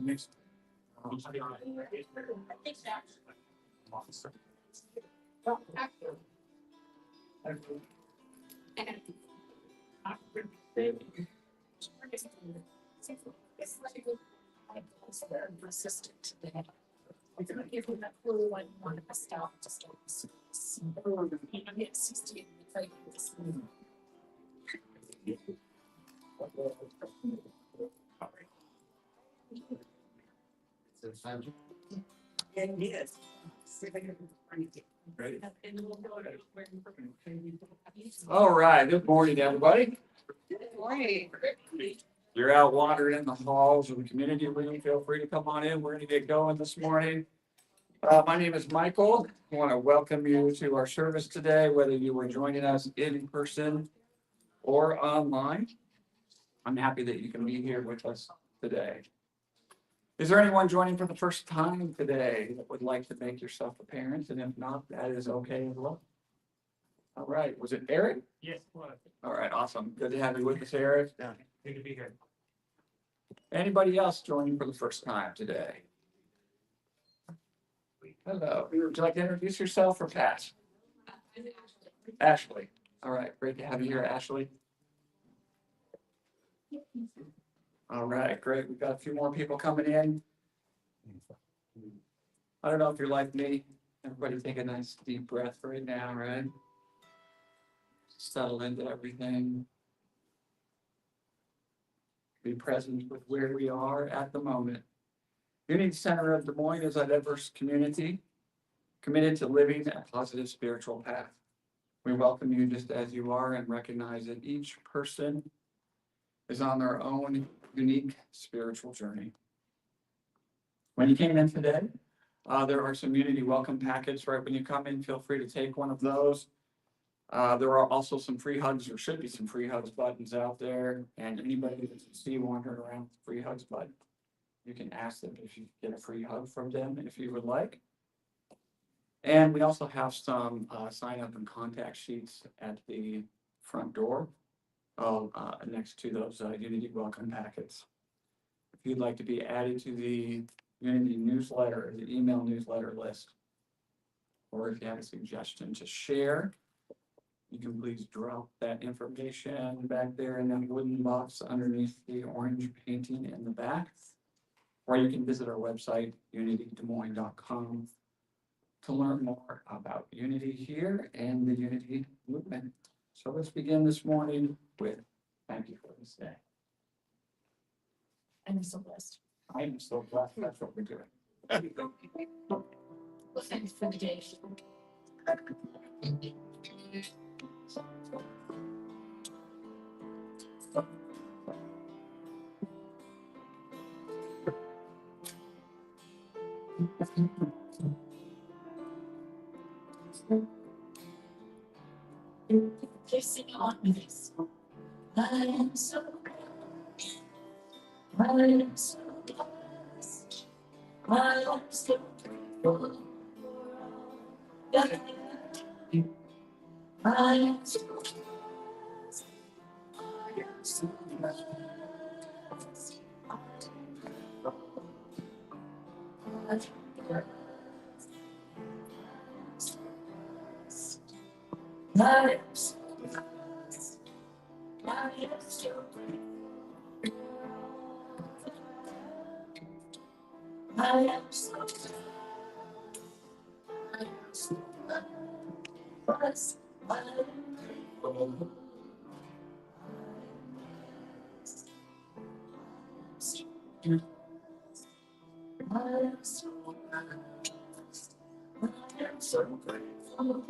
mix. Assistant today. I'm gonna give him that clue when you want to stop to start. I'm at 60. Yes. All right, good morning, everybody. Good morning. You're out wandering in the halls of the community room. Feel free to come on in. We're going to get going this morning. My name is Michael. I want to welcome you to our service today, whether you were joining us in person or online. I'm happy that you can be here with us today. Is there anyone joining for the first time today that would like to make yourself a parent? And if not, that is okay as well. All right, was it Eric? Yes. All right, awesome. Good to have you with us, Eric. Good to be here. Anybody else joining for the first time today? Hello, would you like to introduce yourself or pass? Ashley. All right, great to have you here, Ashley. All right, great. We've got a few more people coming in. I don't know if you're like me. Everybody take a nice deep breath right now, right? Settle into everything. Be present with where we are at the moment. Unity Center of Des Moines is a diverse community committed to living a positive spiritual path. We welcome you just as you are and recognize that each person is on their own unique spiritual journey. When you came in today, there are some Unity welcome packets right when you come in. Feel free to take one of those. There are also some free hugs, or should be some free hugs buttons out there. And anybody that you see wandering around with the free hugs button, you can ask them if you get a free hug from them if you would like. And we also have some sign up and contact sheets at the front door next to those Unity welcome packets. If you'd like to be added to the Unity newsletter, the email newsletter list, or if you have a suggestion to share, you can please drop that information back there in that wooden box underneath the orange painting in the back. Or you can visit our website, unitydesmoines.com, to learn more about Unity here and the Unity movement. So let's begin this morning with thank you for this day. I'm so blessed. I am so glad that's what we're doing. Well, thanks for the day. Just sing on with this. I am so blessed. I am so blessed. I am so grateful for all that I have. I am so blessed. I am so blessed. I am blessed. I am so blessed. I am so grateful. I am so blessed. I am so blessed. I am grateful. I am so blessed. I am so grateful.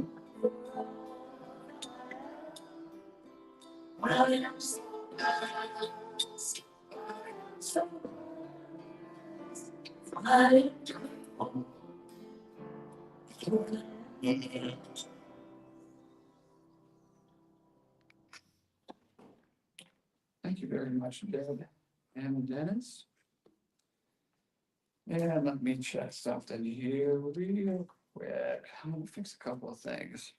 I am so blessed. I am so blessed. I am grateful. Thank you very much, Deb and Dennis. And let me check something here real quick. I'm gonna fix a couple of things.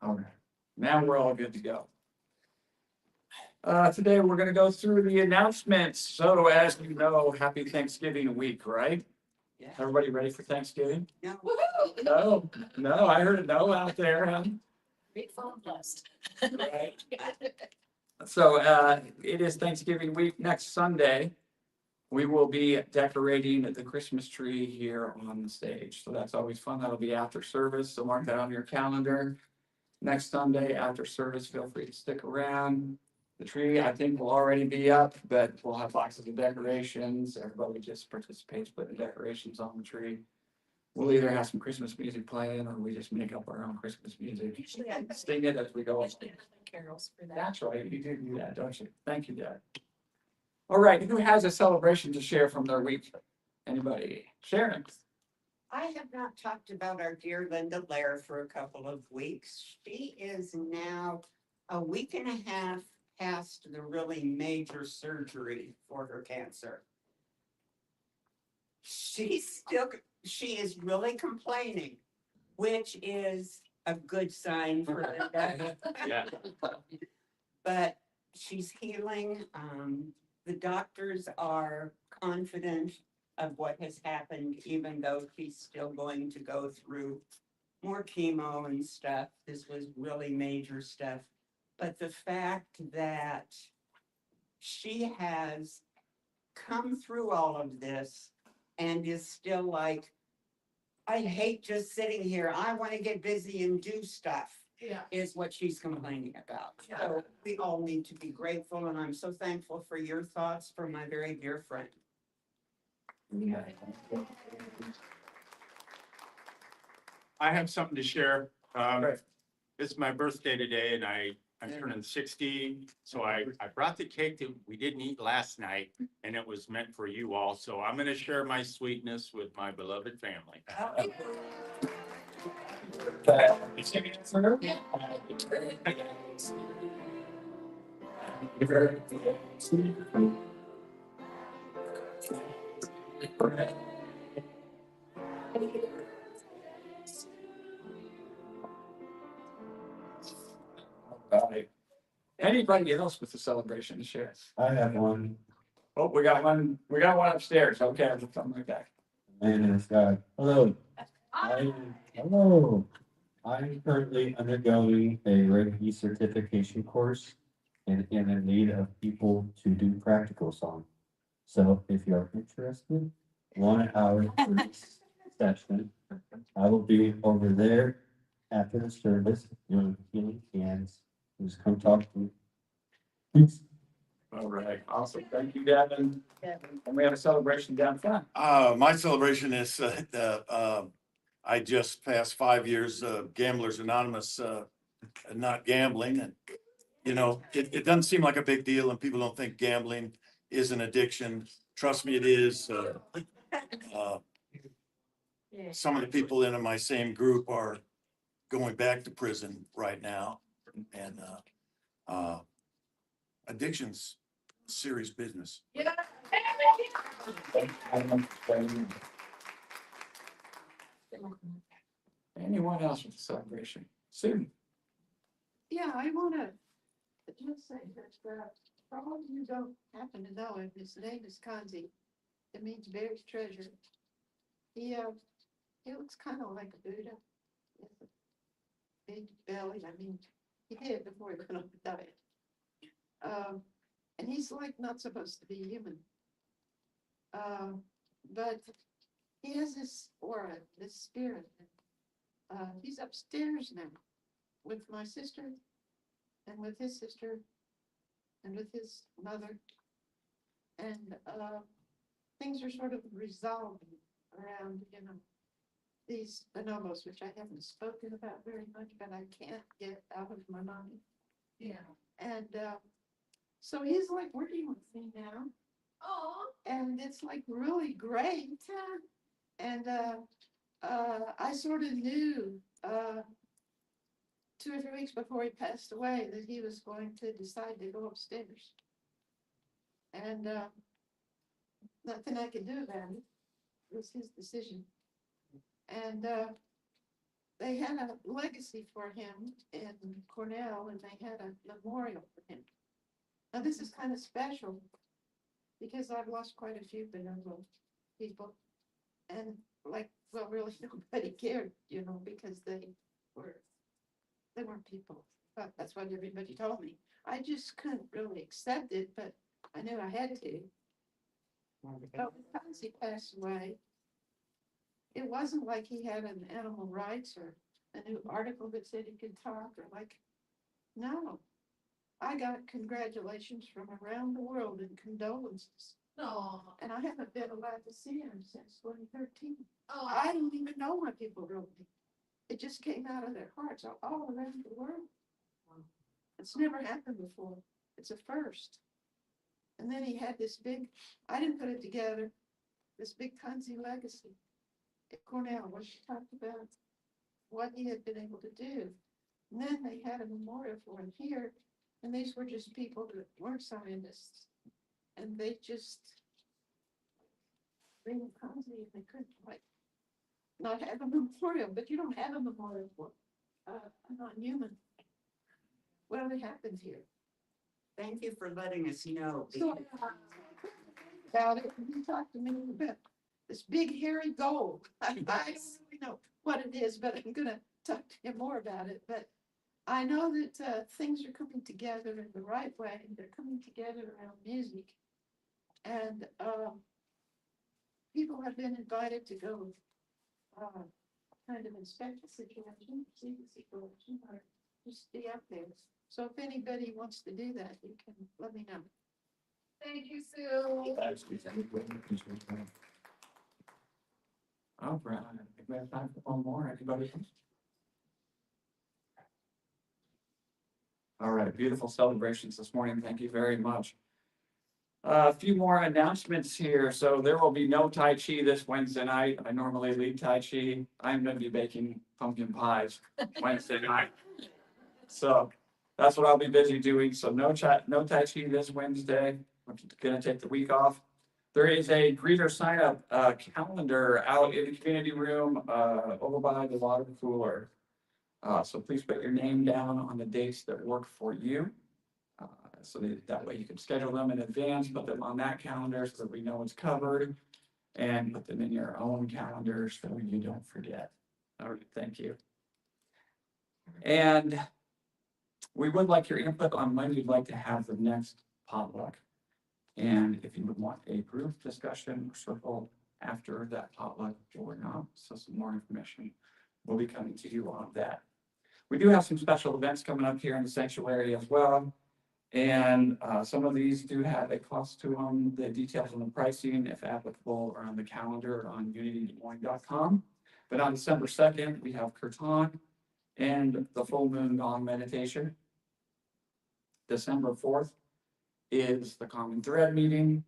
All right, now we're all good to go. Today we're gonna go through the announcements. So as you know, happy Thanksgiving week, right? Yeah. Everybody ready for Thanksgiving? No. Woohoo! No, no, I heard a no out there, huh? Grateful and blessed. Right. So, it is Thanksgiving week next Sunday. We will be decorating the Christmas tree here on the stage. So that's always fun. That'll be after service. So mark that on your calendar. Next Sunday after service, feel free to stick around. The tree, I think, will already be up, but we'll have boxes of decorations. Everybody just participates, putting decorations on the tree. We'll either have some Christmas music playing or we just make up our own Christmas music. Usually I Sing it as we go. usually I play carols for that. That's right, you do that, don't you? Thank you, Dad. All right, who has a celebration to share from their week? Anybody? Sharon? I have not talked about our dear Linda Lair for a couple of weeks. She is now a week and a half past the really major surgery for her cancer. She is really complaining, which is a good sign for Linda. Yeah. But she's healing. The doctors are confident of what has happened, even though she's still going to go through more chemo and stuff. This was really major stuff. But the fact that she has come through all of this and is still like, I hate just sitting here. I want to get busy and do stuff. Yeah. Is what she's complaining about. So we all need to be grateful, and I'm so thankful for your thoughts from my very dear friend. I have something to share. Right. It's my birthday today and I'm turning 60. So I brought the cake that we didn't eat last night and it was meant for you all. So I'm gonna share my sweetness with my beloved family. Anybody else with the celebration to share? I have one, Oh, we got one upstairs. Okay, something like that. and it's got, hello. Hello. I'm currently undergoing a Reiki certification course and in need of people to do practicals on. So if you're interested, 1 hour session, I will be over there after the service doing healing hands. Just come talk to me. Thanks. All right, awesome. Thank you, Gavin. And we have a celebration down front. My celebration is, I just passed 5 years of Gamblers Anonymous, not gambling, and, you know, it doesn't seem like a big deal, and people don't think gambling is an addiction. Trust me, it is. Some of the people in my same group are going back to prison right now, and, addiction's serious business. Yeah. Anyone else with the celebration? Sue? Yeah, I wanna just say that, for all of you who don't happen to know him, his name is Kanzi. It means bear's treasure. He looks kind of like a Buddha. He has a big belly, I mean, he did before he went on the diet. And he's like not supposed to be human. But he has this aura, this spirit. He's upstairs now with my sister and with his sister and with his mother. And things are sort of resolving around, these bonobos, which I haven't spoken about very much, but I can't get out of my mind. Yeah. And so he's like working with me now. Oh. And it's like really great. And I sort of knew 2 or 3 weeks before he passed away that he was going to decide to go upstairs. And nothing I could do about it. It was his decision. And they had a legacy for him in Cornell, and they had a memorial for him. Now, this is kind of special because I've lost quite a few benevolent people. And like, well, really nobody cared, you know, because they weren't people. But that's what everybody told me. I just couldn't really accept it, but I knew I had to. But because he passed away, it wasn't like he had an animal rights or a new article that said he could talk or like, no. I got congratulations from around the world and condolences. No. And I haven't been allowed to see him since 2013. Oh, I don't even know why people wrote me. It just came out of their hearts all around the world. It's never happened before. It's a first. And then he had this big, I didn't put it together, this big Kunze legacy at Cornell, where she talked about what he had been able to do. And then they had a memorial for him here, and these were just people that weren't scientists. And they just bring Kunze, and they couldn't like not have a memorial, but you don't have a memorial for a non-human. Well, it happened here. Thank you for letting us know. So, about it, and he talked to me about this big hairy goal. I don't really know what it is, but I'm gonna talk to him more about it. But I know that things are coming together in the right way. They're coming together around music, and people have been invited to go kind of inspect the situation, see the situation, or just be up there. So if anybody wants to do that, you can let me know. thank you, Sue. All right, I think we have time for one more. Anybody else? All right, beautiful celebrations this morning. Thank you very much. A few more announcements here. So there will be no Tai Chi this Wednesday night. I normally lead Tai Chi. I'm going to be baking pumpkin pies Wednesday night. So that's what I'll be busy doing. So no Tai Chi this Wednesday. I'm going to take the week off. There is a greeter sign up calendar out in the community room over by the water cooler. So please put your name down on the dates that work for you. So that way you can schedule them in advance, put them on that calendar so that we know it's covered, and put them in your own calendars so you don't forget. All right, thank you. And we would like your input on when you'd like to have the next potluck. And if you would want a group discussion or circle after that potluck or not, so some more information will be coming to you on that. We do have some special events coming up here in the sanctuary as well. And some of these do have a cost to them. The details on the pricing, if applicable, are on the calendar on unitydesmoines.com. But on December 2nd, we have Kirtan and the full moon gong meditation. December 4th is the Common Thread meeting.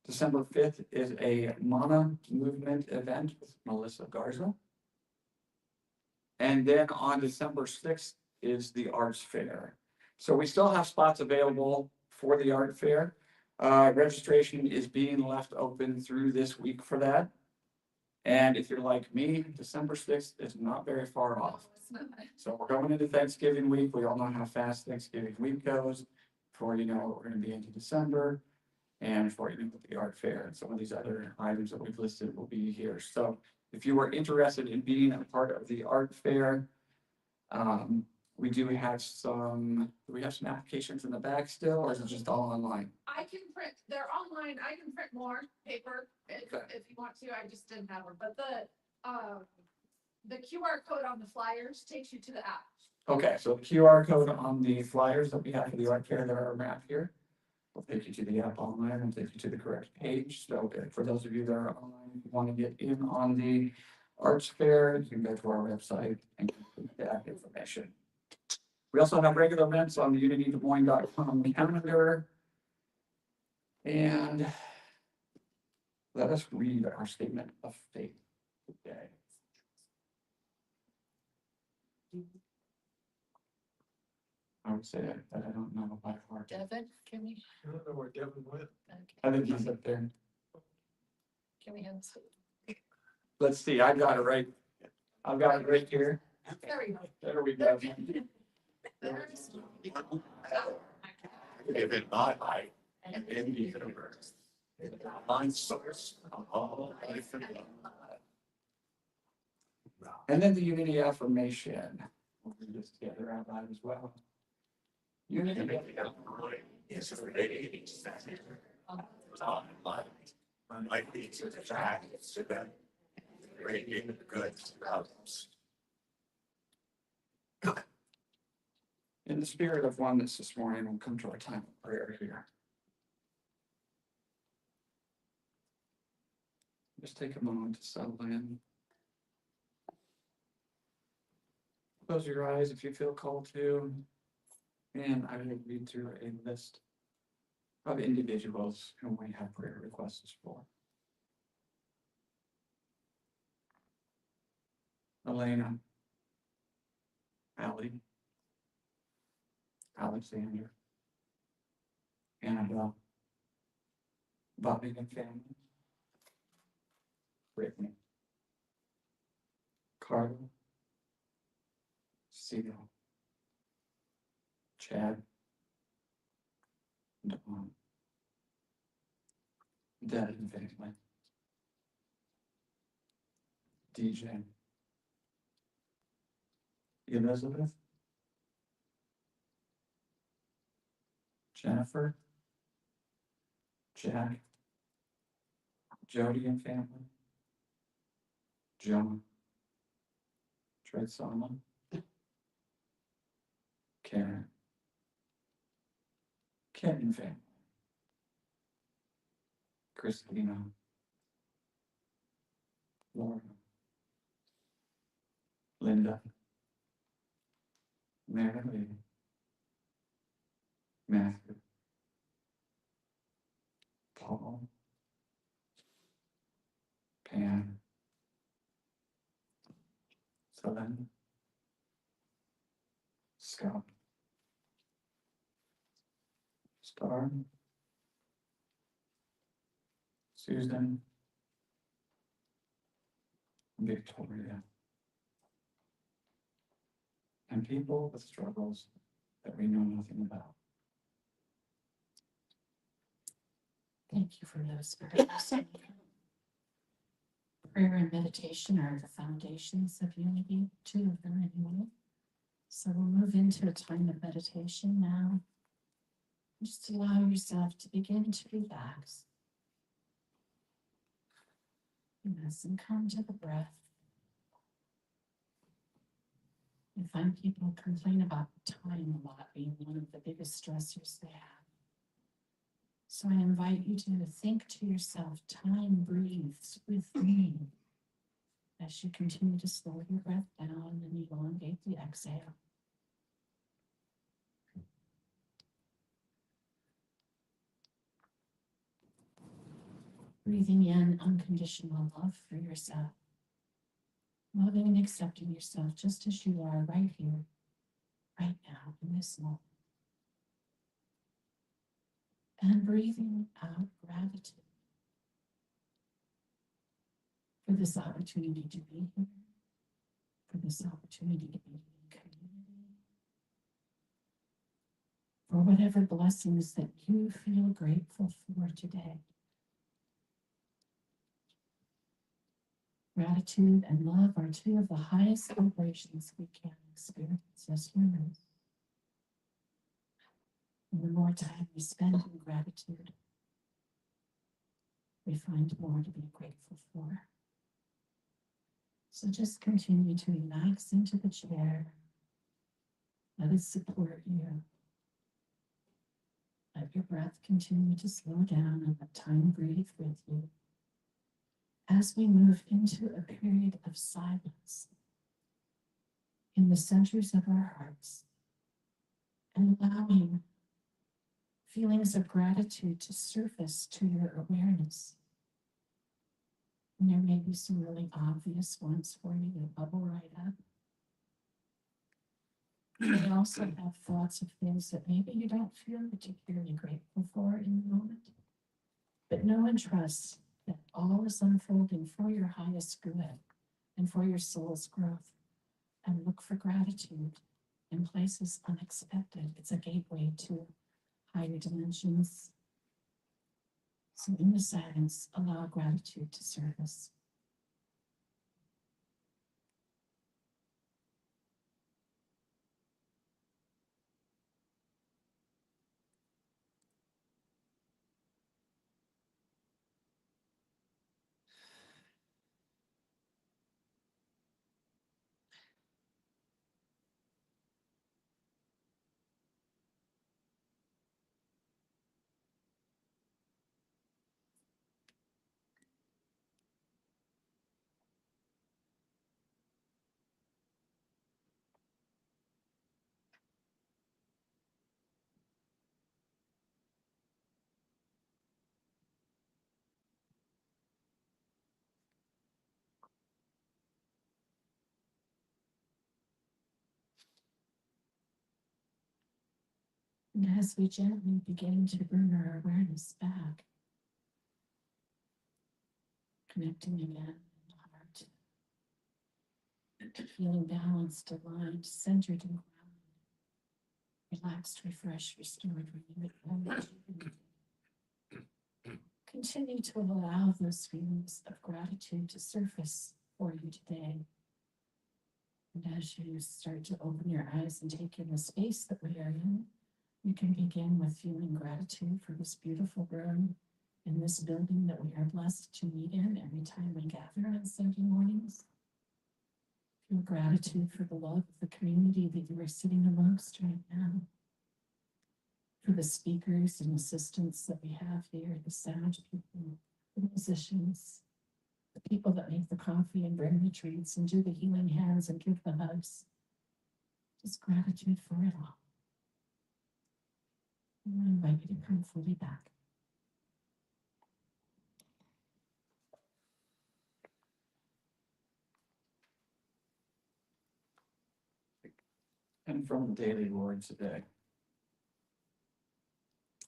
December 5th is a Mana movement event with Melissa Garza. And then on December 6th is the Arts Fair. So we still have spots available for the art fair. Registration is being left open through this week for that. And if you're like me, December 6th is not very far off. So we're going into Thanksgiving week. We all know how fast Thanksgiving week goes. Before you know it, we're going to be into December. And before you know it, the art fair and some of these other items that we've listed will be here. So if you are interested in being a part of the art fair, we do have some applications in the back still, or is it just all online? I can print, they're online, I can print more paper if you want to, I just didn't have one, but the QR code on the flyers takes you to the app. Okay, so QR code on the flyers that we have for the art fair that are mapped here will take you to the app online and take you to the correct page. So for those of you that are online, if you want to get in on the arts fair, you can go to our website and get that information. We also have regular events on the unitydesmoines.com calendar. And let us read our statement of faith today. I would say that I don't know by heart. Devin, can we? I don't know where Devin went. I think he's up there. Can we have? Let's see, I got it right. I've got it right here. There we go. There we go. There's- Give it my life and in the universe. My source of all life and love. And then the unity affirmation. We'll do this together out loud as well. Unity. Is a radiating center on light. My feet are attracted to them. Radiating the good to others. In the spirit of oneness this morning, we'll come to our time of prayer here. Just take a moment to settle in. Close your eyes if you feel called to. And I will read through a list of individuals whom we have prayer requests for. Elena, Allie, Alexander, Annabelle, Bobby and family, Brittany, Carla, Seal, Chad, Dawn, Dad and family, DJ, Elizabeth, Jennifer, Jack, Jody and family, John, Trey Solomon, Karen, Ken and family, Christina, Laura, Linda, Mary Lee, Matthew, Paul, Pam, Selene, Scott, Star, Susan, Victoria, and people with struggles that we know nothing about. Thank you for those prayers. Prayer and meditation are the foundations of unity, two of them anyway. So we'll move into a time of meditation now. Just allow yourself to begin to relax. Yes, and come to the breath. I find people complain about time a lot being one of the biggest stressors they have. So I invite you to think to yourself, time breathes with me. As you continue to slow your breath down and elongate the exhale. Breathing in unconditional love for yourself. Loving and accepting yourself just as you are right here, right now, in this moment. And breathing out gratitude for this opportunity to be here, for this opportunity to be in community, for whatever blessings that you feel grateful for today. Gratitude and love are two of the highest vibrations we can experience as humans. And the more time we spend in gratitude, we find more to be grateful for. So just continue to relax into the chair. Let it support you. Let your breath continue to slow down and let time breathe with you. As we move into a period of silence in the centers of our hearts and allowing feelings of gratitude to surface to your awareness. And there may be some really obvious ones for you that bubble right up. You may also have thoughts of things that maybe you don't feel particularly grateful for in the moment, but know and trust that all is unfolding for your highest good and for your soul's growth. And look for gratitude in places unexpected. It's a gateway to higher dimensions. So in the silence, allow gratitude to surface. And as we gently begin to bring our awareness back, connecting again in the heart, feeling balanced, aligned, centered, and grounded, relaxed, refreshed, restored, renewed, and rejuvenated. Continue to allow those feelings of gratitude to surface for you today. And as you start to open your eyes and take in the space that we are in, you can begin with feeling gratitude for this beautiful room in this building that we are blessed to meet in every time we gather on Sunday mornings. Feel gratitude for the love of the community that you are sitting amongst right now. For the speakers and assistants that we have here, the sound people, the musicians, the people that make the coffee and bring the treats and do the healing hands and give the hugs. Just gratitude for it all. And I invite you to come fully back. And from the daily word today.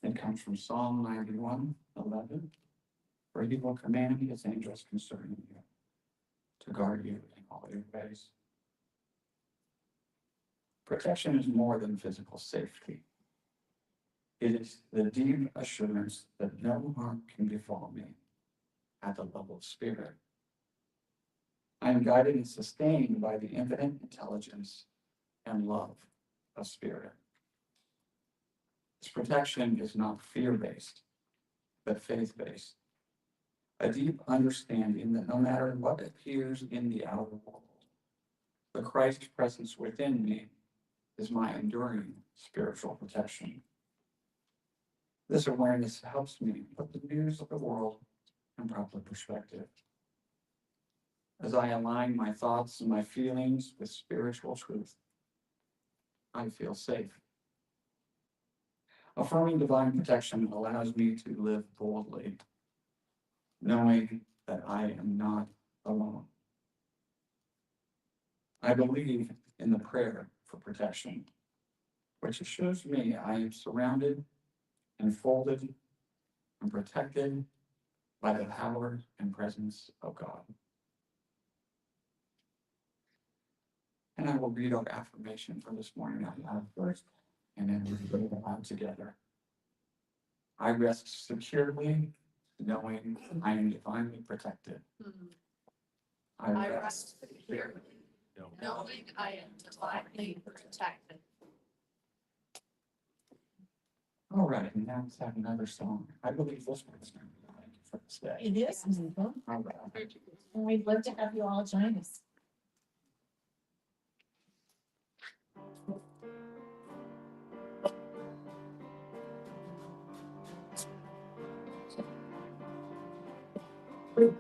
It comes from Psalm 91:11. For he will command his angels concerning you, to guard you in all your ways. Protection is more than physical safety. It is the deep assurance that no harm can befall me at the level of spirit. I am guided and sustained by the infinite intelligence and love of spirit. This protection is not fear-based, but faith-based. A deep understanding that no matter what appears in the outer world, the Christ presence within me is my enduring spiritual protection. This awareness helps me put the news of the world in proper perspective. As I align my thoughts and my feelings with spiritual truth, I feel safe. Affirming divine protection allows me to live boldly, knowing that I am not alone. I believe in the prayer for protection, which assures me I am surrounded, enfolded, and protected by the power and presence of God. And I will read our affirmation for this morning out loud first, and then we read it out together. I rest securely, knowing I am divinely protected. I rest securely, knowing I am divinely protected. All right, and now let's have another song. I believe this one's going to be for this day. It is, Nicole. All right. And we'd love to have you all join us. Thank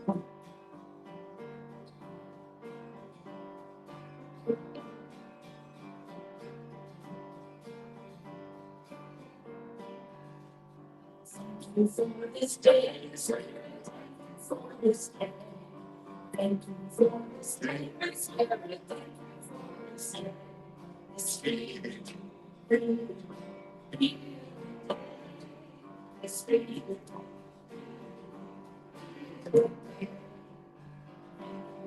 you for this day, thank you for this day. Thank you for this day, thank you for this day. This feeling, this feeling. Thank you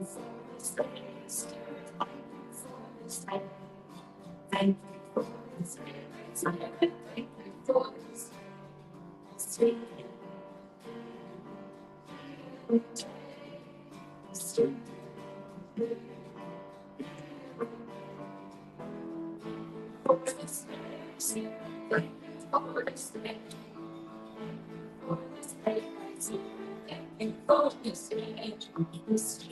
for this day. Thank you for this. Thank you for this. Sweet. Sweet. For this. Thank you for this. Thank you for this.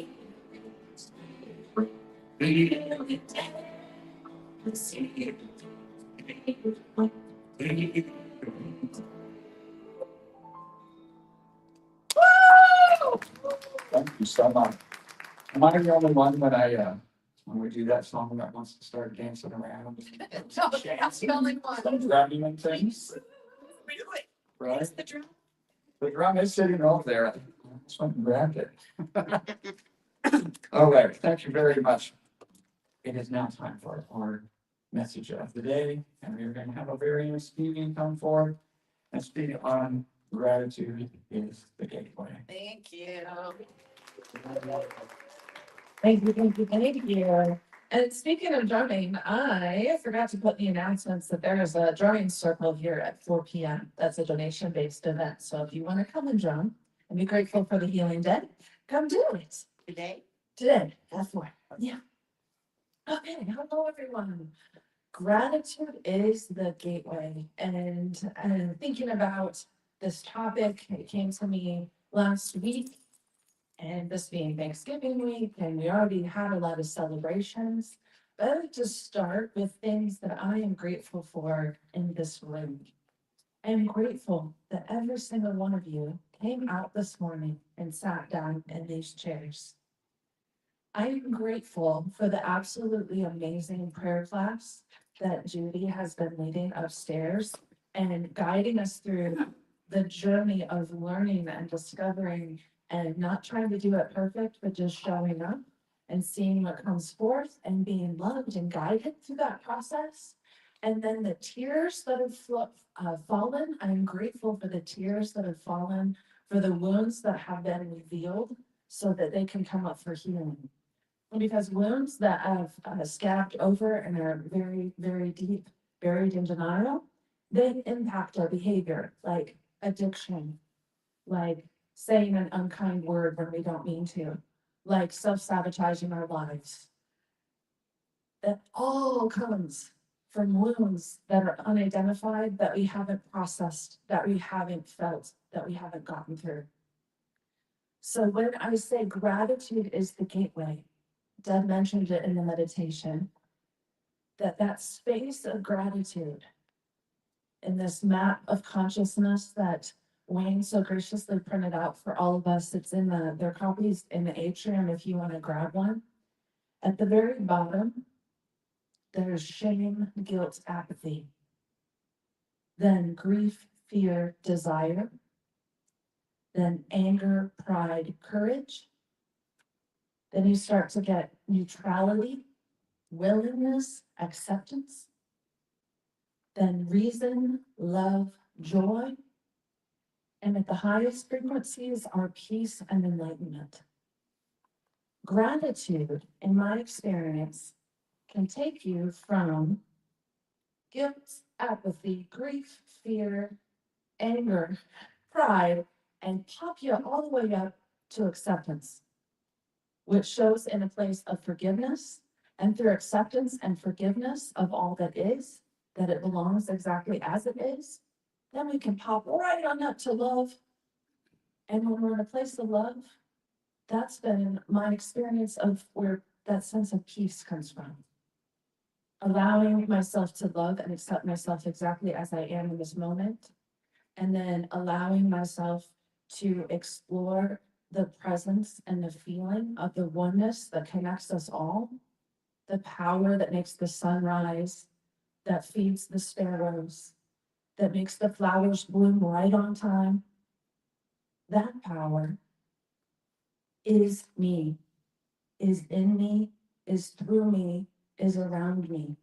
Thank you so much. Am I the only one when we do that song that wants to start dancing around? That's the only one. Some drumming and things, right? The drum. The drum is sitting over there. I just went and grabbed it. All right, thank you very much. It is now time for our message of the day, and we're going to have a very own Stevie come forward and speak on gratitude is the gateway. Thank you. Thank you. And speaking of drumming, I forgot to put the announcements that there is a drumming circle here at 4 p.m. That's a donation-based event. So if you want to come and drum and be grateful for the healing dead, come do it. Today, at 4. Yeah. Okay, hello everyone. Gratitude is the gateway. And thinking about this topic, it came to me last week. And this being Thanksgiving week, and we already had a lot of celebrations. But I'd like to start with things that I am grateful for in this room. I am grateful that every single one of you came out this morning and sat down in these chairs. I am grateful for the absolutely amazing prayer class that Judy has been leading upstairs and guiding us through the journey of learning and discovering and not trying to do it perfect, but just showing up and seeing what comes forth and being loved and guided through that process. And then the tears that have fallen, I'm grateful for the tears that have fallen, for the wounds that have been revealed so that they can come up for healing. Because wounds that have scabbed over and are very, very deep, buried in denial, they impact our behavior, like addiction, like saying an unkind word when we don't mean to, like self-sabotaging our lives. That all comes from wounds that are unidentified, that we haven't processed, that we haven't felt, that we haven't gotten through. So when I say gratitude is the gateway, Deb mentioned it in the meditation, that space of gratitude in this map of consciousness that Wayne so graciously printed out for all of us. It's in their copies in the atrium if you want to grab one. At the very bottom, there's shame, guilt, apathy. Then grief, fear, desire. Then anger, pride, courage. Then you start to get neutrality, willingness, acceptance. Then reason, love, joy. And at the highest frequencies are peace and enlightenment. Gratitude, in my experience, can take you from guilt, apathy, grief, fear, anger, pride, and pop you all the way up to acceptance, which shows in a place of forgiveness. And through acceptance and forgiveness of all that is, that it belongs exactly as it is, then we can pop right on up to love. And when we're in a place of love, that's been my experience of where that sense of peace comes from. Allowing myself to love and accept myself exactly as I am in this moment. And then allowing myself to explore the presence and the feeling of the oneness that connects us all. The power that makes the sun rise, that feeds the sparrows, that makes the flowers bloom right on time. That power is me, is in me, is through me, is around me.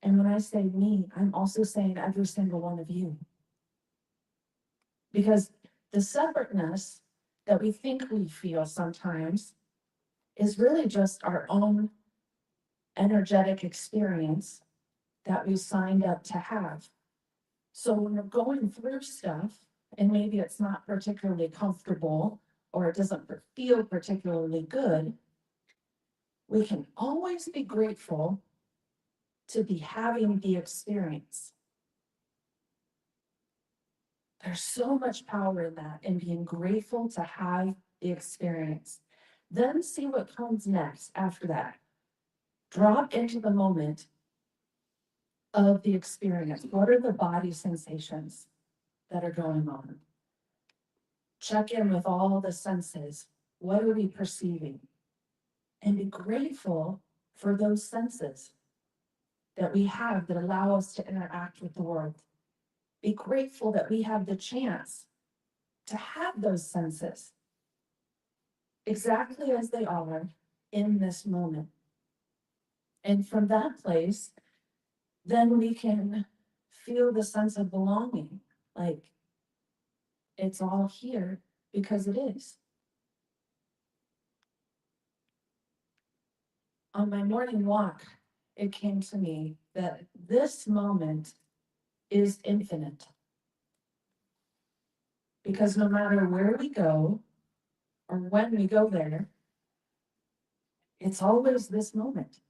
And when I say me, I'm also saying every single one of you. Because the separateness that we think we feel sometimes is really just our own energetic experience that we signed up to have. So when we're going through stuff, and maybe it's not particularly comfortable, or it doesn't feel particularly good, we can always be grateful to be having the experience. There's so much power in that, in being grateful to have the experience. Then see what comes next after that. Drop into the moment of the experience. What are the body sensations that are going on? Check in with all the senses. What are we perceiving? And be grateful for those senses that we have that allow us to interact with the world. Be grateful that we have the chance to have those senses exactly as they are in this moment. And from that place, then we can feel the sense of belonging, like it's all here because it is. On my morning walk, it came to me that this moment is infinite. Because no matter where we go or when we go there, it's always this moment.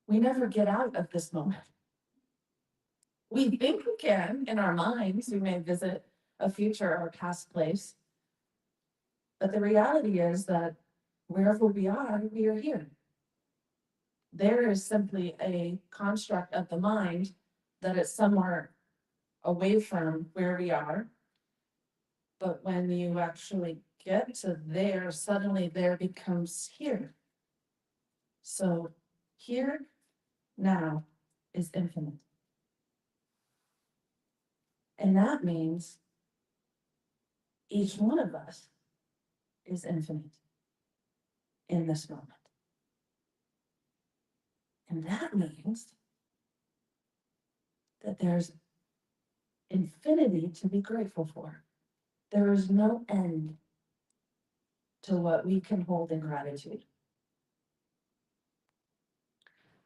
We never get out of this moment. We think we can in our minds. We may visit a future or past place. But the reality is that wherever we are here. There is simply a construct of the mind that is somewhere away from where we are. But when you actually get to there, suddenly there becomes here. So here now is infinite. And that means each one of us is infinite in this moment. And that means that there's infinity to be grateful for. There is no end to what we can hold in gratitude.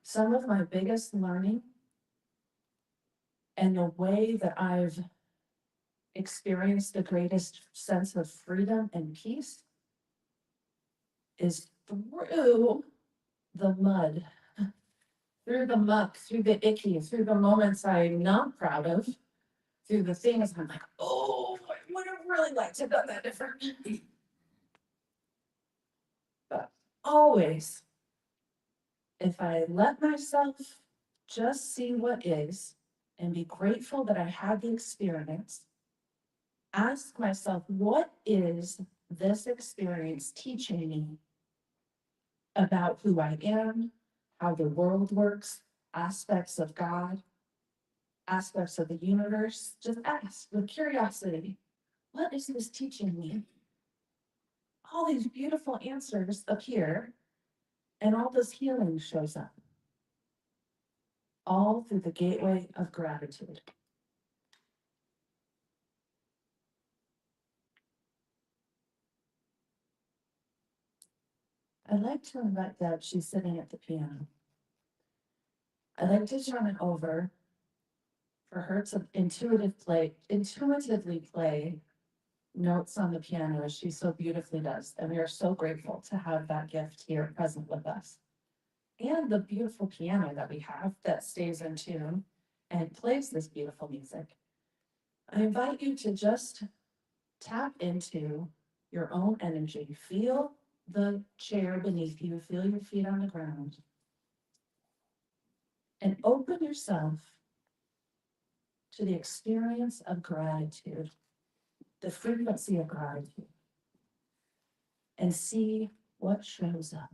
Some of my biggest learning and the way that I've experienced the greatest sense of freedom and peace is through the mud, through the muck, through the icky, through the moments I'm not proud of, through the things I'm like, oh, I would have really liked to have done that differently. But always, if I let myself just see what is and be grateful that I had the experience, ask myself, what is this experience teaching me about who I am, how the world works, aspects of God, aspects of the universe? Just ask with curiosity, what is this teaching me? All these beautiful answers appear, and all this healing shows up. All through the gateway of gratitude. I'd like to invite Deb, she's sitting at the piano. I'd like to turn it over for her to intuitively play notes on the piano as she so beautifully does. And we are so grateful to have that gift here present with us. And the beautiful piano that we have that stays in tune and plays this beautiful music. I invite you to just tap into your own energy. Feel the chair beneath you, feel your feet on the ground. And open yourself to the experience of gratitude, the frequency of gratitude, and see what shows up.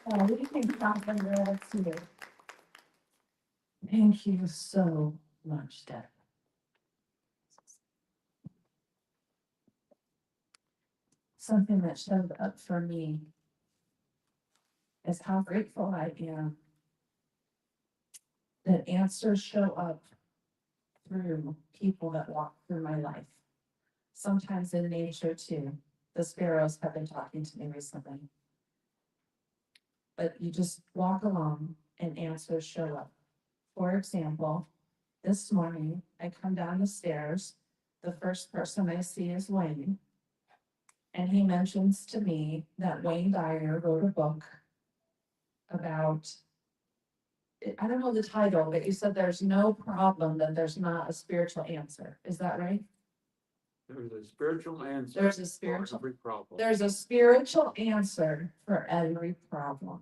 What do you think about the gratitude? Thank you so much, Deb. Something that showed up for me is how grateful I am that answers show up through people that walk through my life. Sometimes in nature too. The sparrows have been talking to me recently. But you just walk along and answers show up. For example, this morning I come down the stairs, the first person I see is Wayne. And he mentions to me that Wayne Dyer wrote a book about, I don't know the title, but you said there's no problem that there's not a spiritual answer. Is that right? There's a spiritual answer. There's a spiritual, for every problem. there's a spiritual answer for every problem.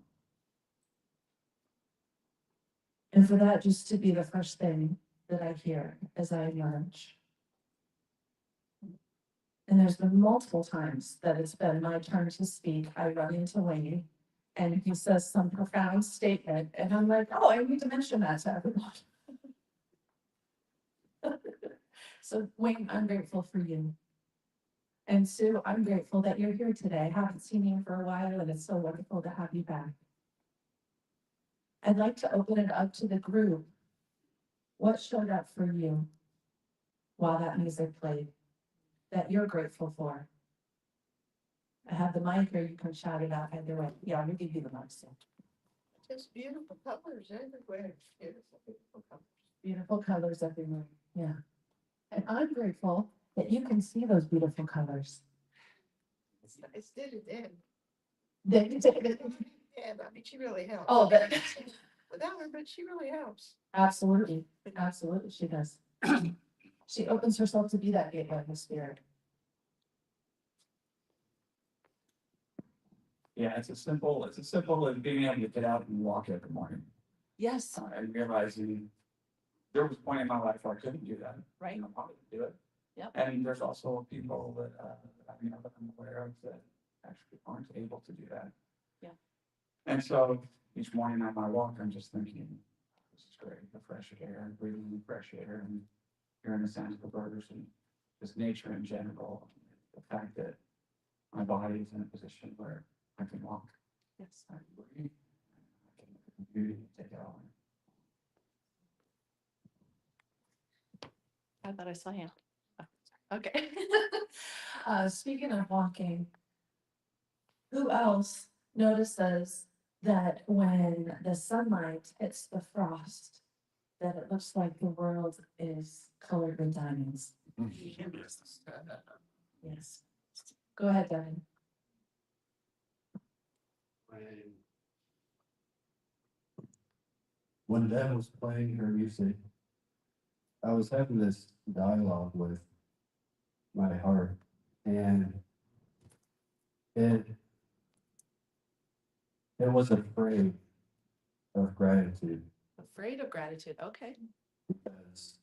And for that just to be the first thing that I hear as I emerge. And there's been multiple times that it's been my turn to speak. I run into Wayne and he says some profound statement and I'm like, oh, I need to mention that to everyone. So Wayne, I'm grateful for you. And Sue, I'm grateful that you're here today. I haven't seen you for a while and it's so wonderful to have you back. I'd like to open it up to the group. What showed up for you while that music played that you're grateful for? I have the mic or you can shout it out either way. Yeah, I'm gonna give you the mic, Sue. Just beautiful colors everywhere. Beautiful, beautiful colors. Beautiful colors everywhere, yeah. And I'm grateful that you can see those beautiful colors. It's nice, did it then. They did it. And I mean, she really helps. Oh, that, Without her, but she really helps. absolutely, absolutely, she does. She opens herself to be that gateway of the spirit. Yeah, it's a simple as being able to get out and walk every morning. Yes, And realizing there was a point in my life where I couldn't do that. right, I probably do it. Yep. And there's also people that, that I'm aware of that actually aren't able to do that. Yeah. And so each morning on my walk, I'm just thinking, this is great, the fresh air, and breathing the fresh air and hearing the sounds of the birds and just nature in general. The fact that my body is in a position where I can walk. yes. I can breathe. I can You take it on. I thought I saw him. Okay. Speaking of walking, who else notices that when the sunlight hits the frost, that it looks like the world is colored with diamonds? Yes. Go ahead, Devin. When Deb was playing her music, I was having this dialogue with my heart, and it was afraid of gratitude, Afraid of gratitude, okay. because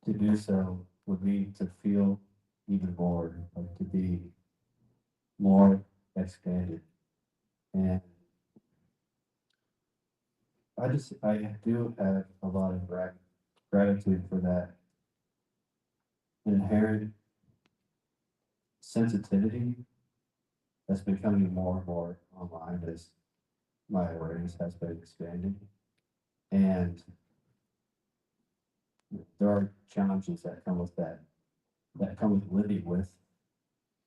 to do so would mean to feel even more, like to be more expanded. And I do have a lot of gratitude for that inherent sensitivity that's becoming more and more online as my awareness has been expanding. And there are challenges that come with that come with living with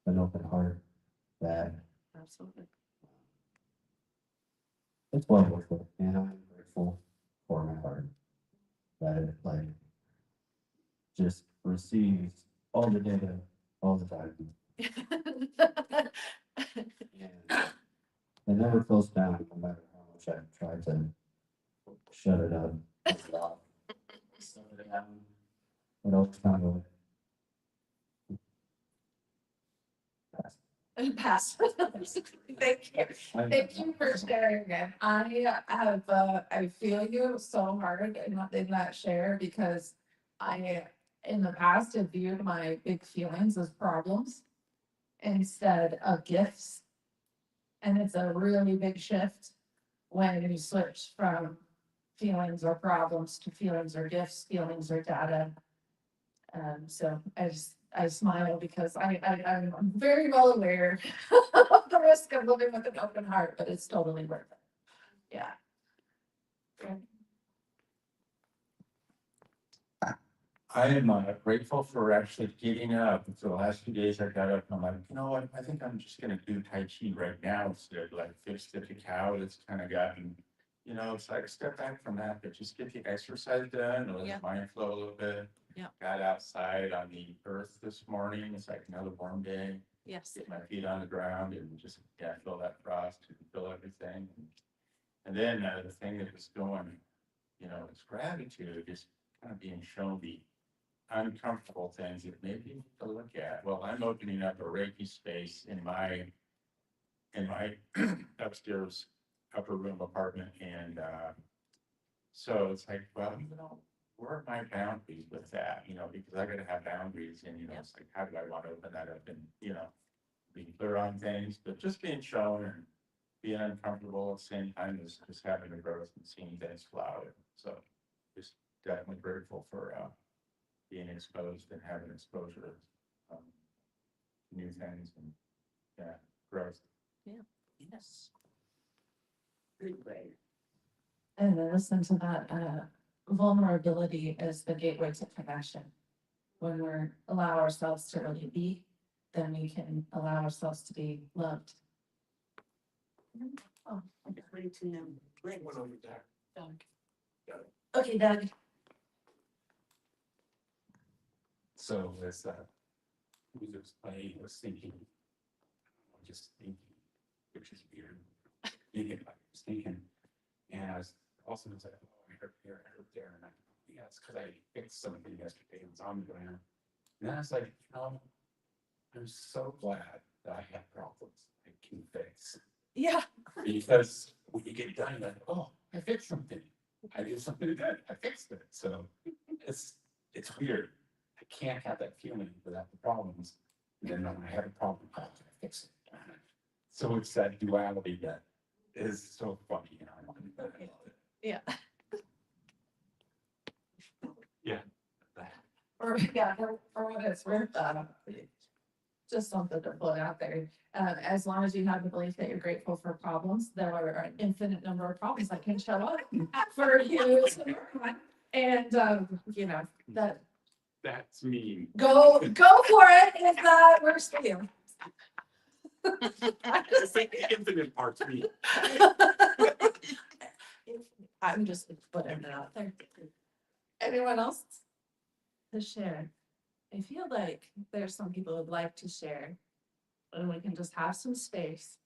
an open heart, that Absolutely. it's well worth it. And I'm grateful for my heart, that it like just receives all the data all the time. And it never feels down, no matter how much I try to shut it up. Slow it down. It always found a way. Pass. Pass. Thank you. Thank you for sharing it. I feel you so hard in that share, because I, in the past, have viewed my big feelings as problems instead of gifts. And it's a really big shift when you switch from feelings or problems to feelings or gifts, feelings or data. So I smile because I'm very well aware of the risk of living with an open heart, but it's totally worth it. Yeah. I am grateful for actually getting up. So the last few days I got up and I'm like, you know what, I think I'm just gonna do Tai Chi right now instead of like fix the cow that's kind of gotten, it's like step back from that, but just get the exercise done, let Yeah. the mind flow a little bit. Yeah. Got outside on the earth this morning. It's like another warm day. Yes. Get my feet on the ground and just, feel that frost and feel everything. And then the thing that was going, it's gratitude, just kind of being shown the uncomfortable things that maybe you need to look at. Well, I'm opening up a Reiki space in my upstairs upper room apartment, and so it's like, well, where are my boundaries with that? Because I gotta have boundaries, and it's like, how do I want to open that up and be clear on things, but just being shown and being uncomfortable at the same time as just having a growth and seeing things flower. So just definitely grateful for being exposed and having exposure to new things and growth. Yes. Good way. And then listen to that, vulnerability is the gateway to connection. When we're allow ourselves to really be, then we can allow ourselves to be loved. Oh, I'm just waiting to know. Great. Doug. Okay, Doug. So as music was playing, I was thinking, which is weird. I was thinking, and I was also like, oh, I hurt here, I hurt there, and it's because I fixed something yesterday. It was on the ground, and then I was like, I'm so glad that I have problems I can fix, Yeah. because when you get done, you're like, oh, I fixed something. I did something good. I fixed it. So it's weird. I can't have that feeling without the problems. And then when I have a problem, how can I fix it? So it's that duality that is so funny, Yeah. Yeah. For what it's worth, just something to put out there. As long as you have the belief that you're grateful for problems, there are an infinite number of problems that can show up for you to work on. And, you know, that, That's me. go for it if that works for you. Just like the infinite part's me. I'm just putting it out there. Anyone else to share? I feel like there's some people who'd like to share, and we can just have some space.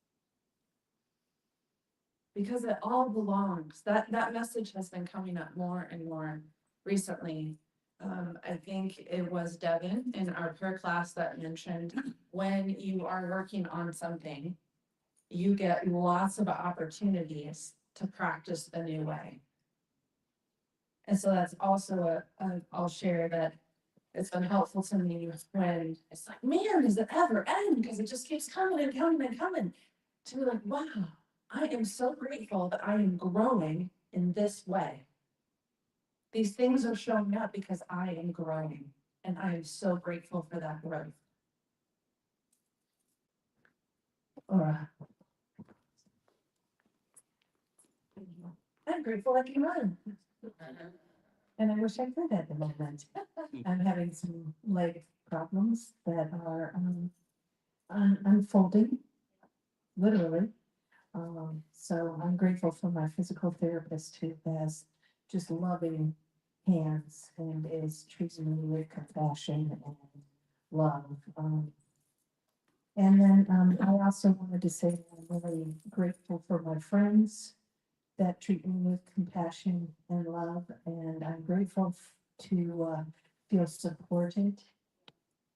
Because it all belongs. That message has been coming up more and more recently. I think it was Devin in our prayer class that mentioned when you are working on something, you get lots of opportunities to practice the new way. And so that's also I'll share that it's been helpful to me when it's like, man, does it ever end? Because it just keeps coming and coming and coming. To be like, wow, I am so grateful that I am growing in this way. These things are showing up because I am growing, and I am so grateful for that growth. I'm grateful I can run. And I wish I could at the moment. I'm having some leg problems that are unfolding, literally. So I'm grateful for my physical therapist who has just loving hands and is treating me with compassion and love. And then I also wanted to say that I'm really grateful for my friends that treat me with compassion and love, and I'm grateful to feel supported.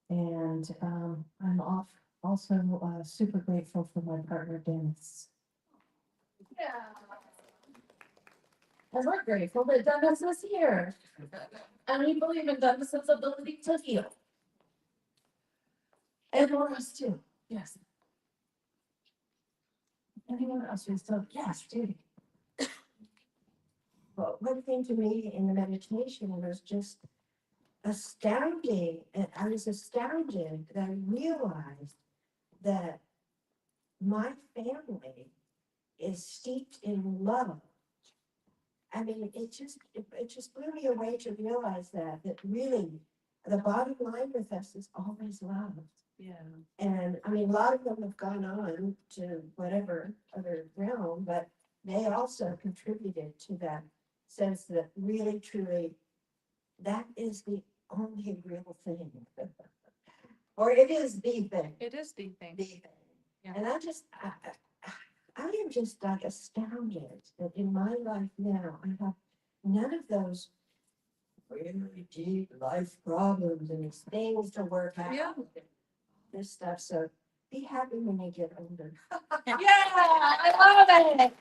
And I'm also super grateful for my partner, Dennis. Yeah. And we're grateful that Dennis is here. And we believe in Dennis's ability to heal. And Laura's too, yes. Anyone else who's still, yes, Judy. Well, what came to me in the meditation was just astounding. And I was astounded that I realized that my family is steeped in love. I mean, it just blew me away to realize that really the bottom line with us is always love. Yeah. And I mean, a lot of them have gone on to whatever other realm, but they also contributed to that sense that really, truly, that is the only real thing. Or it is the thing. It is the thing. The thing. Yeah. And I am just like astounded that in my life now, I have none of those really deep life problems and these things to work out. Yeah. This stuff, so be happy when you get older. Yeah, I love it.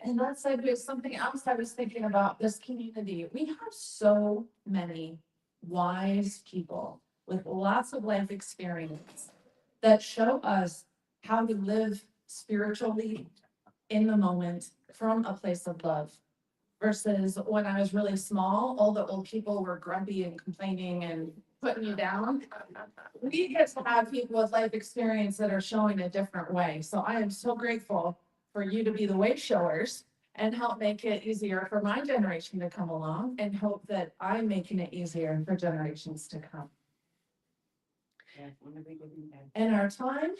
And that's like, there's something else I was thinking about this community. We have so many wise people with lots of life experience that show us how to live spiritually in the moment from a place of love. Versus when I was really small, all the old people were grumpy and complaining and putting you down. We get to have people with life experience that are showing a different way. So I am so grateful for you to be the way showers and help make it easier for my generation to come along, and hope that I'm making it easier for generations to come. And our time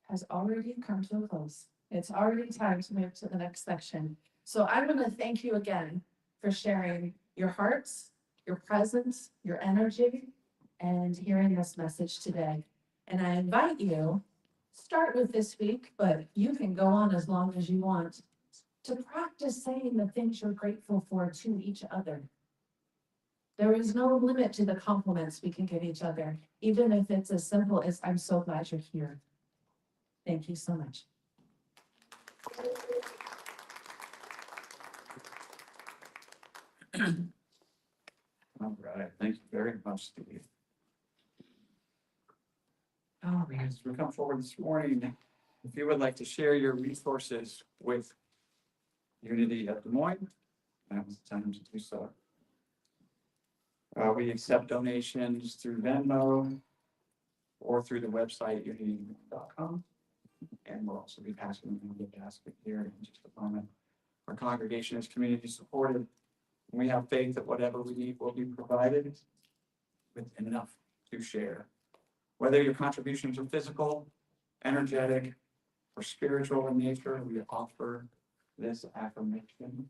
has already come to a close. It's already time to move to the next section. So I want to thank you again for sharing your hearts, your presence, your energy, and hearing this message today. And I invite you, start with this week, but you can go on as long as you want, to practice saying the things you're grateful for to each other. There is no limit to the compliments we can give each other, even if it's as simple as, I'm so glad you're here. Thank you so much. All right, thank you very much, Stevie. All right, as we come forward this morning, if you would like to share your resources with Unity of Des Moines, now's the time to do so. We accept donations through Venmo, or through the website unity.com. And we'll also be passing them in the basket here in just a moment. Our congregation is community supported. We have faith that whatever we need will be provided with enough to share. Whether your contributions are physical, energetic, or spiritual in nature, we offer this affirmation.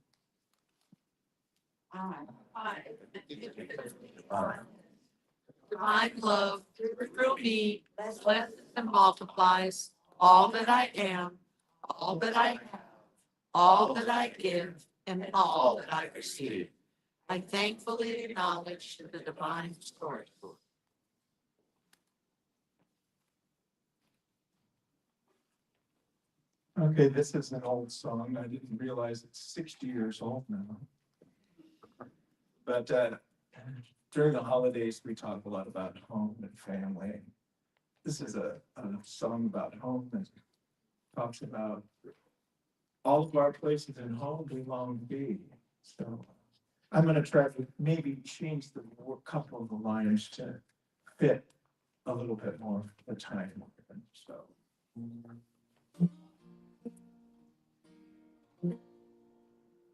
Divine love through me blesses and multiplies all that I am, all that I have, all that I give, and all that I receive. I thankfully acknowledge the divine source. Okay, this is an old song. I didn't realize it's 60 years old now. But during the holidays, we talk a lot about home and family. This is a song about home that talks about all of our places in home we long to be. So I'm going to try to maybe change the couple of the lines to fit a little bit more the time. So.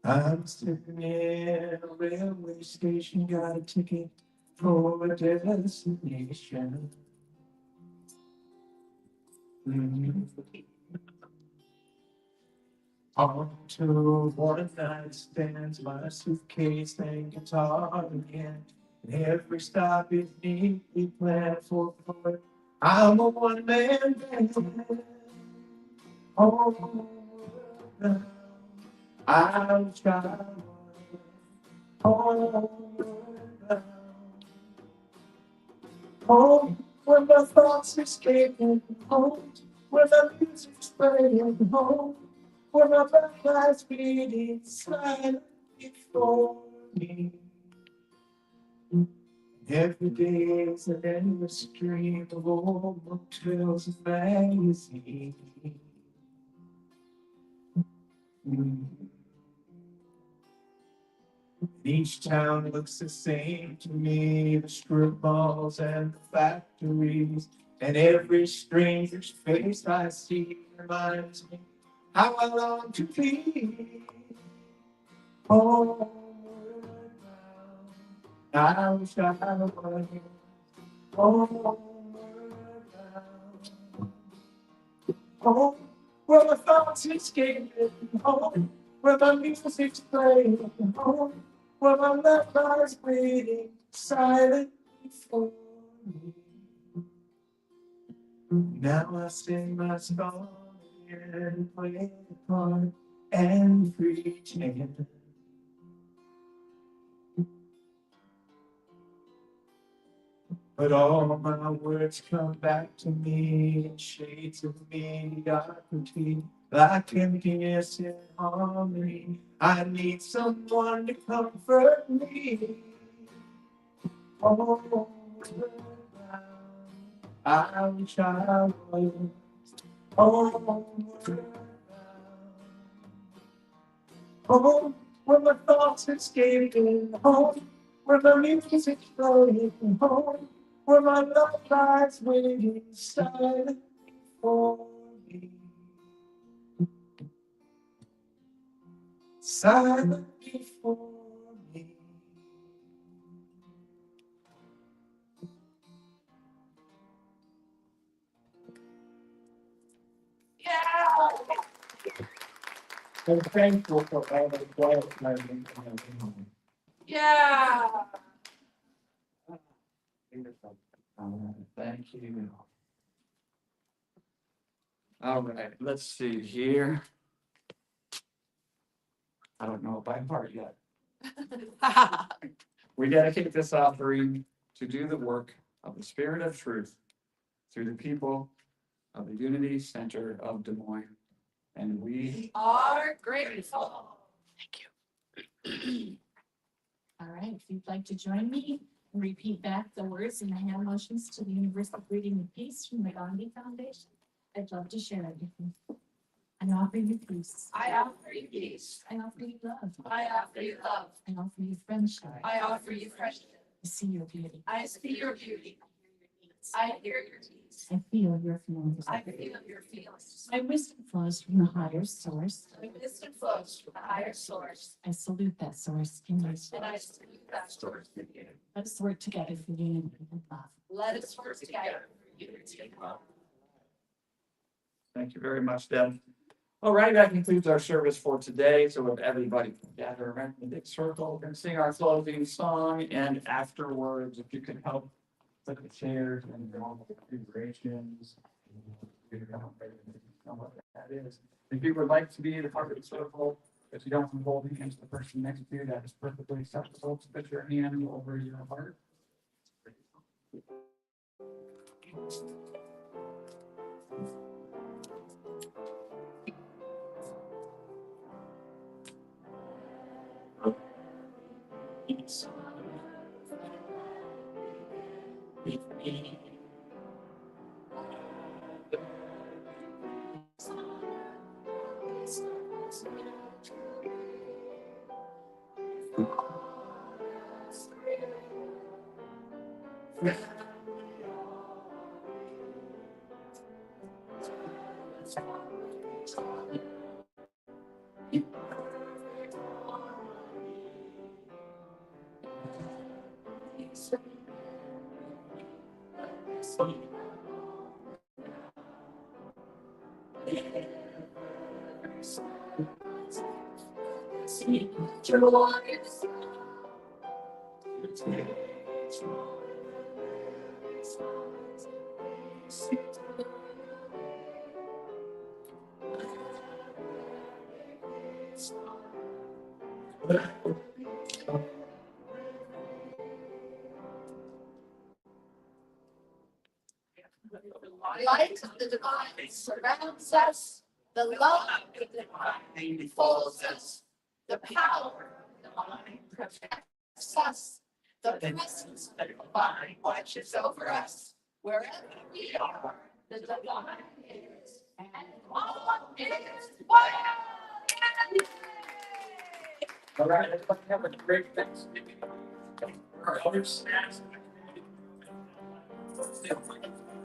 I'm sitting in a railway station, got a ticket for a destination. On to one night stands, my suitcase and guitar in hand. And every stop is neatly planned for fun. I'm a one-man band. Oh, I'm trying. Home, where my thoughts escaping. Home, where my music's playing. Home, where my breath lies beating silently for me. Every day is an endless stream of old motels and magazines. Each town looks the same to me, the strip malls and the factories, and every stranger's face I see reminds me how I long to be homeward bound. I wish I was homeward bound. Home, where my thoughts escape, home, where my music's playing, home, where my love lies waiting silently for me. Now I sing my song and play the part and pretend. But all my words come back to me in shades of mediocrity, like emptiness in harmony. I need someone to comfort me. Oh, I wish I was homeward bound. Home, where my thoughts escaping. Home, where my music's flowing. Home, where my love lies waiting silently for me. Silently for me. Yeah. I'm thankful for all the quiet time in my home. Yeah. Thank you. All right, let's see here. I don't know by heart yet. We dedicate this offering to do the work of the Spirit of Truth through the people of the Unity Center of Des Moines. And we Are grateful. All right, if you'd like to join me, repeat back the words and the hand motions to the Universal Greeting of Peace from the Gandhi Foundation. I'd love to share it with you. I offer you peace. I offer you peace. I offer you love. I offer you love. I offer you friendship. I offer you friendship. I see your beauty. I see your beauty. I hear your needs. I feel your feelings. I feel your feelings. My wisdom flows from the higher source. My wisdom flows from the higher source. I salute that source in my And soul. I salute that source in you. Let us work together for unity and love. Let us work together for unity and love. Thank you very much, Deb. All right, that concludes our service for today. So if everybody can gather around the big circle and sing our closing song, and afterwards, if you could help with the chairs and normal configurations. Figure out what that is. If you would like to be the part of the circle, if you don't want to hold against the person next to you, that is perfectly acceptable. To put your hand over your heart. The light of the divine surrounds us. The love of the divine enfolds us. The power of the divine protects us. The presence of the divine watches over us. Wherever we are, the divine is. And all is well. All right, everybody have a great Thanksgiving. Our other snacks.